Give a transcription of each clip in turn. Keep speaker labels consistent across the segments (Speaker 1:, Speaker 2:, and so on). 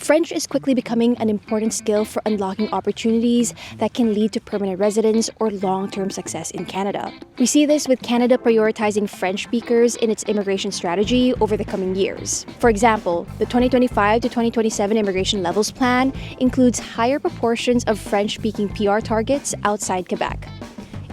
Speaker 1: French is quickly becoming an important skill for unlocking opportunities that can lead to permanent residence or long-term success in Canada. We see this with Canada prioritizing French speakers in its immigration strategy over the coming years. For example, the 2025 to 2027 Immigration Levels Plan includes higher proportions of French-speaking PR targets outside Quebec.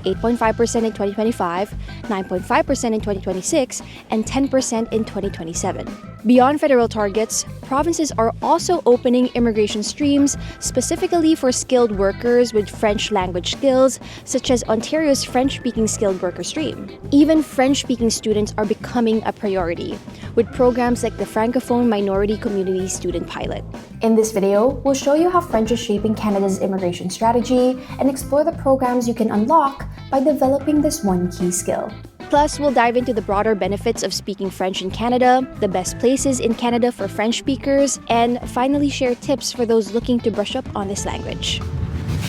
Speaker 1: 8.5% in 2025, 9.5% in 2026, and 10% in 2027. Beyond federal targets, provinces are also opening immigration streams specifically for skilled workers with French language skills, such as Ontario's French-speaking skilled worker stream. Even French-speaking students are becoming a priority, with programs like the Francophone Minority Community Student Pilot. In this video, we'll show you how French is shaping Canada's immigration strategy and explore the programs you can unlock by developing this one key skill. Plus, we'll dive into the broader benefits of speaking French in Canada, the best places in Canada for French speakers, and finally share tips for those looking to brush up on this language.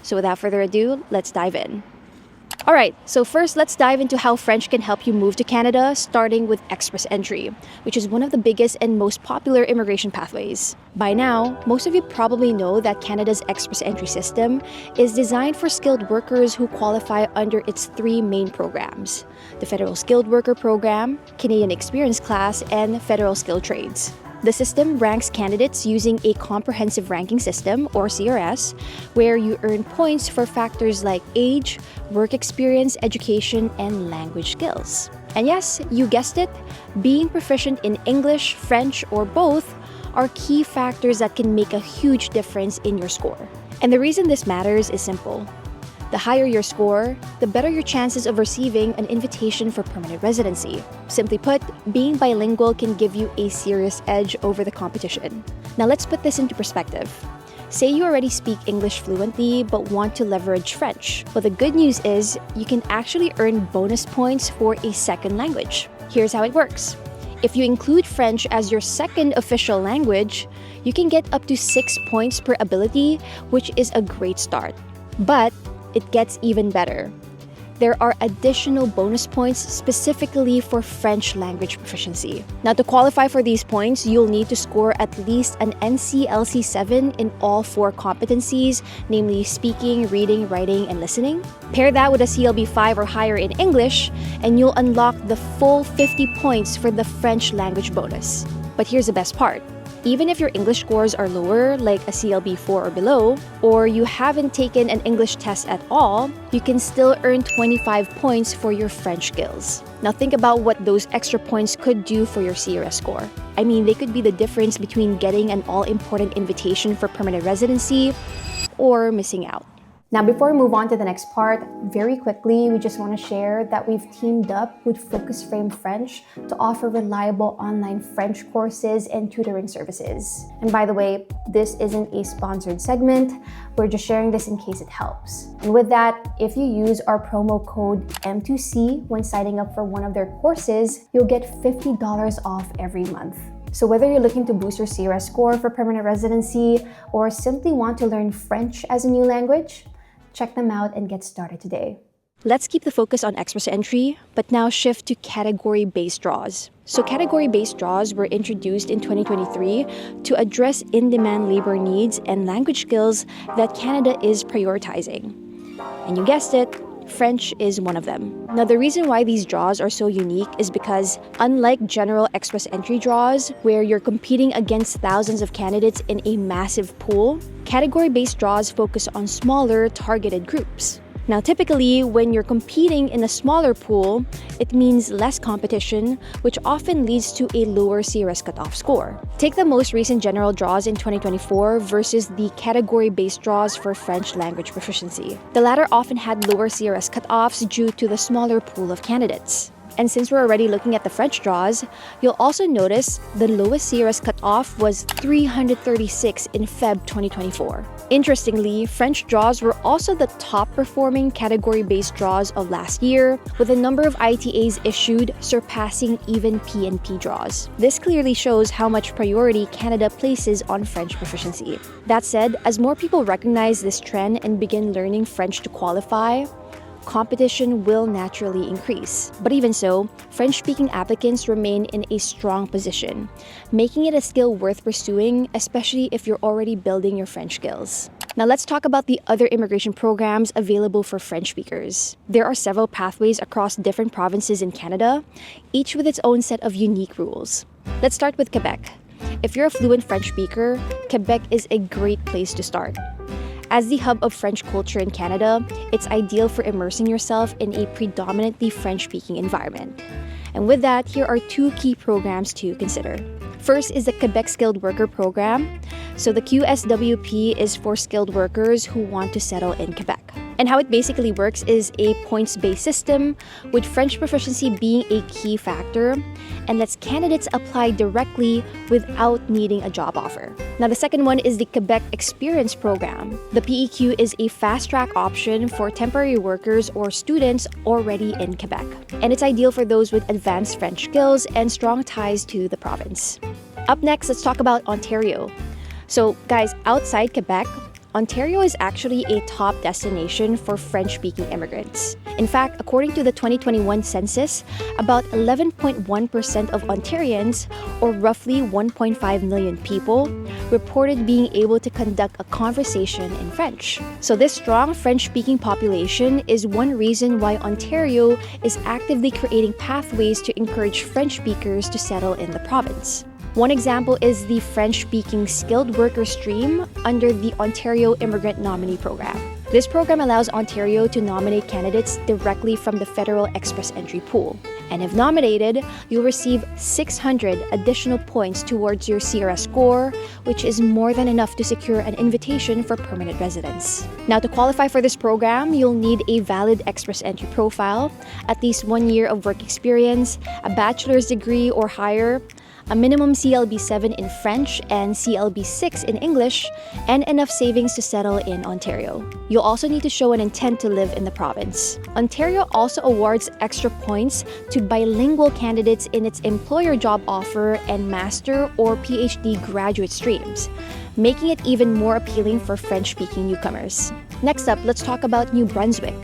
Speaker 1: So without further ado, let's dive in. Alright, so first let's dive into how French can help you move to Canada, starting with Express Entry, which is one of the biggest and most popular immigration pathways. By now, most of you probably know that Canada's Express Entry system is designed for skilled workers who qualify under its three main programs: the Federal Skilled Worker Program, Canadian Experience Class, and Federal Skilled Trades. The system ranks candidates using a comprehensive ranking system, or CRS, where you earn points for factors like age, work experience, education, and language skills. And yes, you guessed it, being proficient in English, French, or both are key factors that can make a huge difference in your score. And the reason this matters is simple. The higher your score, the better your chances of receiving an invitation for permanent residency. Simply put, being bilingual can give you a serious edge over the competition. Now let's put this into perspective. Say you already speak English fluently but want to leverage French. Well, the good news is you can actually earn bonus points for a second language. Here's how it works. If you include French as your second official language, you can get up to 6 points per ability, which is a great start. But it gets even better. There are additional bonus points specifically for French language proficiency. Now, to qualify for these points, you'll need to score at least an NCLC 7 in all 4 competencies, namely speaking, reading, writing, and listening. Pair that with a CLB 5 or higher in English, and you'll unlock the full 50 points for the French language bonus. But here's the best part. Even if your English scores are lower, like a CLB 4 or below, or you haven't taken an English test at all, you can still earn 25 points for your French skills. Now think about what those extra points could do for your CRS score. I mean, they could be the difference between getting an all-important invitation for permanent residency or missing out. Now, before we move on to the next part, very quickly, we just want to share that we've teamed up with Focus Frame French to offer reliable online French courses and tutoring services. And by the way, this isn't a sponsored segment. We're just sharing this in case it helps. And with that, if you use our promo code M2C when signing up for one of their courses, you'll get $50 off every month. So whether you're looking to boost your CRS score for permanent residency or simply want to learn French as a new language, check them out and get started today. Let's keep the focus on Express Entry, but now shift to category-based draws. So category-based draws were introduced in 2023 to address in-demand labor needs and language skills that Canada is prioritizing. And you guessed it, French is one of them. Now, the reason why these draws are so unique is because, unlike general Express Entry draws, where you're competing against thousands of candidates in a massive pool, category-based draws focus on smaller, targeted groups. Now, typically, when you're competing in a smaller pool, it means less competition, which often leads to a lower CRS cutoff score. Take the most recent general draws in 2024 versus the category-based draws for French language proficiency. The latter often had lower CRS cutoffs due to the smaller pool of candidates. And since we're already looking at the French draws, you'll also notice the lowest CRS cutoff was 336 in Feb 2024. Interestingly, French draws were also the top-performing category-based draws of last year, with the number of ITAs issued surpassing even PNP draws. This clearly shows how much priority Canada places on French proficiency. That said, as more people recognize this trend and begin learning French to qualify, competition will naturally increase. But even so, French-speaking applicants remain in a strong position, making it a skill worth pursuing, especially if you're already building your French skills. Now let's talk about the other immigration programs available for French speakers. There are several pathways across different provinces in Canada, each with its own set of unique rules. Let's start with Quebec. If you're a fluent French speaker, Quebec is a great place to start. As the hub of French culture in Canada, it's ideal for immersing yourself in a predominantly French-speaking environment. And with that, here are two key programs to consider. First is the Quebec Skilled Worker Program. So the QSWP is for skilled workers who want to settle in Quebec. And how it basically works is a points-based system, with French proficiency being a key factor, and lets candidates apply directly without needing a job offer. Now, the second one is the Quebec Experience Program. The PEQ is a fast-track option for temporary workers or students already in Quebec. And it's ideal for those with advanced French skills and strong ties to the province. Up next, let's talk about Ontario. So, guys, outside Quebec, Ontario is actually a top destination for French-speaking immigrants. In fact, according to the 2021 census, about 11.1% of Ontarians, or roughly 1.5 million people, reported being able to conduct a conversation in French. So this strong French-speaking population is one reason why Ontario is actively creating pathways to encourage French speakers to settle in the province. One example is the French-speaking skilled worker stream under the Ontario Immigrant Nominee Program. This program allows Ontario to nominate candidates directly from the federal express entry pool. And if nominated, you'll receive 600 additional points towards your CRS score, which is more than enough to secure an invitation for permanent residence. Now, to qualify for this program, you'll need a valid express entry profile, at least 1 year of work experience, a bachelor's degree or higher, a minimum CLB 7 in French and CLB 6 in English, and enough savings to settle in Ontario. You'll also need to show an intent to live in the province. Ontario also awards extra points to bilingual candidates in its employer job offer and master or PhD graduate streams, making it even more appealing for French-speaking newcomers. Next up, let's talk about New Brunswick.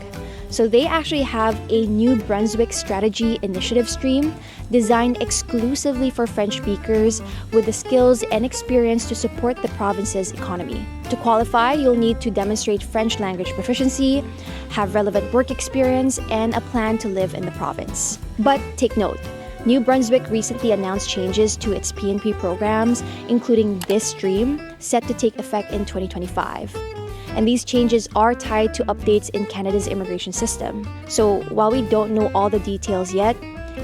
Speaker 1: So they actually have a New Brunswick Strategy Initiative stream designed exclusively for French speakers with the skills and experience to support the province's economy. To qualify, you'll need to demonstrate French language proficiency, have relevant work experience, and a plan to live in the province. But take note, New Brunswick recently announced changes to its PNP programs, including this stream, set to take effect in 2025. And these changes are tied to updates in Canada's immigration system. So while we don't know all the details yet,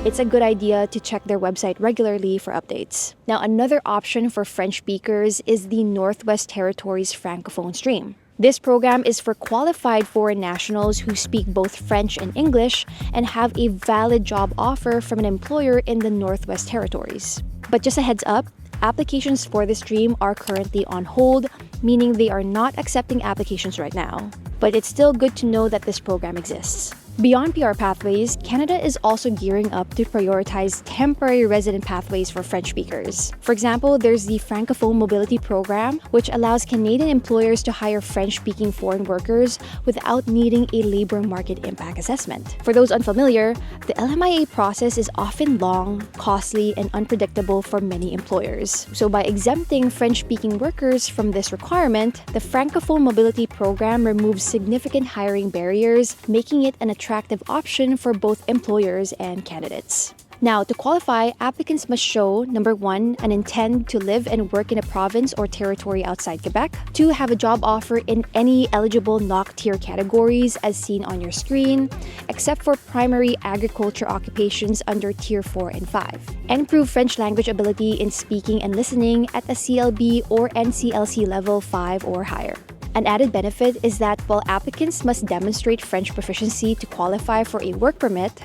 Speaker 1: it's a good idea to check their website regularly for updates. Now, another option for French speakers is the Northwest Territories Francophone Stream. This program is for qualified foreign nationals who speak both French and English and have a valid job offer from an employer in the Northwest Territories. But just a heads up, applications for this stream are currently on hold, meaning they are not accepting applications right now. But it's still good to know that this program exists. Beyond PR pathways, Canada is also gearing up to prioritize temporary resident pathways for French speakers. For example, there's the Francophone Mobility Program, which allows Canadian employers to hire French-speaking foreign workers without needing a labor market impact assessment. For those unfamiliar, the LMIA process is often long, costly, and unpredictable for many employers. So by exempting French-speaking workers from this requirement, the Francophone Mobility Program removes significant hiring barriers, making it an attractive option for both employers and candidates. Now, to qualify, applicants must show, number 1, an intent to live and work in a province or territory outside Quebec, 2, have a job offer in any eligible NOC tier categories as seen on your screen, except for primary agriculture occupations under tier 4 and 5, and prove French language ability in speaking and listening at a CLB or NCLC level 5 or higher. An added benefit is that while applicants must demonstrate French proficiency to qualify for a work permit,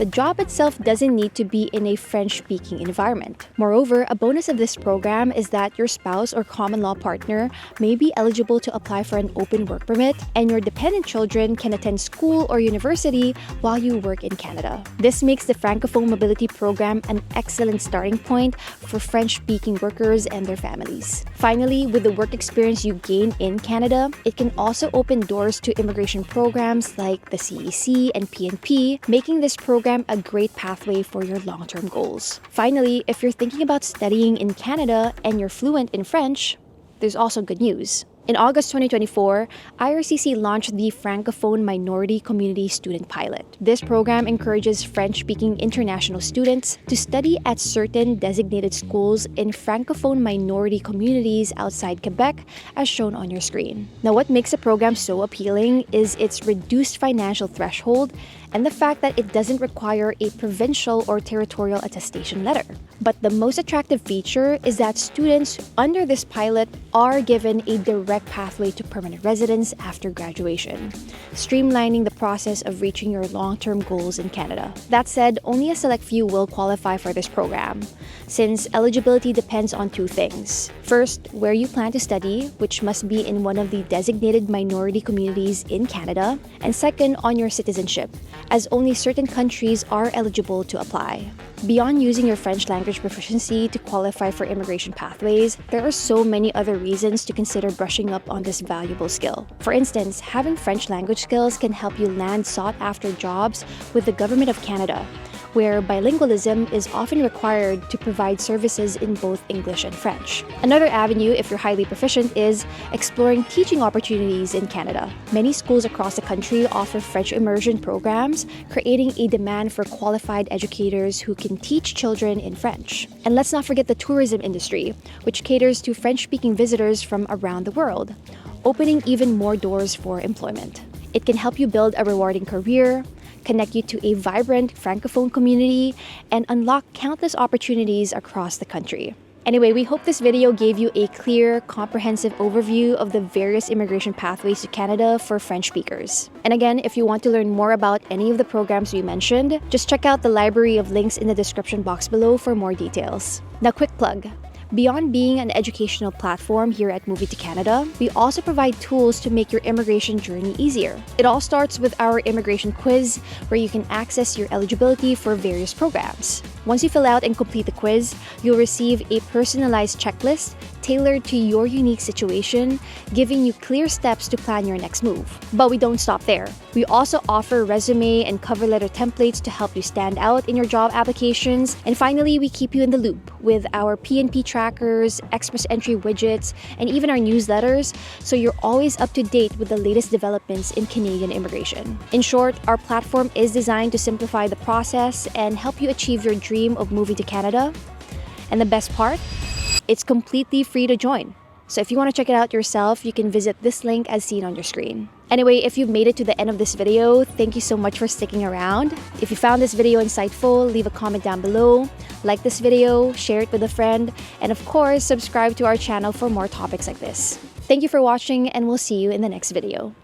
Speaker 1: The job itself doesn't need to be in a French-speaking environment. Moreover, a bonus of this program is that your spouse or common law partner may be eligible to apply for an open work permit, and your dependent children can attend school or university while you work in Canada. This makes the Francophone Mobility Program an excellent starting point for French-speaking workers and their families. Finally, with the work experience you gain in Canada, it can also open doors to immigration programs like the CEC and PNP, making this program a great pathway for your long-term goals. Finally, if you're thinking about studying in Canada and you're fluent in French, there's also good news. In August 2024, IRCC launched the Francophone Minority Community Student Pilot. This program encourages French-speaking international students to study at certain designated schools in Francophone minority communities outside Quebec, as shown on your screen. Now, what makes the program so appealing is its reduced financial threshold and the fact that it doesn't require a provincial or territorial attestation letter. But the most attractive feature is that students under this pilot are given a direct pathway to permanent residence after graduation, streamlining the process of reaching your long-term goals in Canada. That said, only a select few will qualify for this program, since eligibility depends on two things. First, where you plan to study, which must be in one of the designated minority communities in Canada, and second, on your citizenship, as only certain countries are eligible to apply. Beyond using your French language proficiency to qualify for immigration pathways, there are so many other reasons to consider brushing up on this valuable skill. For instance, having French language skills can help you land sought-after jobs with the Government of Canada, where bilingualism is often required to provide services in both English and French. Another avenue, if you're highly proficient, is exploring teaching opportunities in Canada. Many schools across the country offer French immersion programs, creating a demand for qualified educators who can teach children in French. And let's not forget the tourism industry, which caters to French-speaking visitors from around the world, opening even more doors for employment. It can help you build a rewarding career, connect you to a vibrant Francophone community, and unlock countless opportunities across the country. Anyway, we hope this video gave you a clear, comprehensive overview of the various immigration pathways to Canada for French speakers. And again, if you want to learn more about any of the programs we mentioned, just check out the library of links in the description box below for more details. Now, quick plug. Beyond being an educational platform here at Move to Canada, we also provide tools to make your immigration journey easier. It all starts with our immigration quiz, where you can access your eligibility for various programs. Once you fill out and complete the quiz, you'll receive a personalized checklist tailored to your unique situation, giving you clear steps to plan your next move. But we don't stop there. We also offer resume and cover letter templates to help you stand out in your job applications. And finally, we keep you in the loop with our PNP trackers, express entry widgets, and even our newsletters, so you're always up to date with the latest developments in Canadian immigration. In short, our platform is designed to simplify the process and help you achieve your dream of moving to Canada. And the best part? It's completely free to join. So if you want to check it out yourself, you can visit this link as seen on your screen. Anyway, if you've made it to the end of this video, thank you so much for sticking around. If you found this video insightful, leave a comment down below, like this video, share it with a friend, and of course, subscribe to our channel for more topics like this. Thank you for watching, and we'll see you in the next video.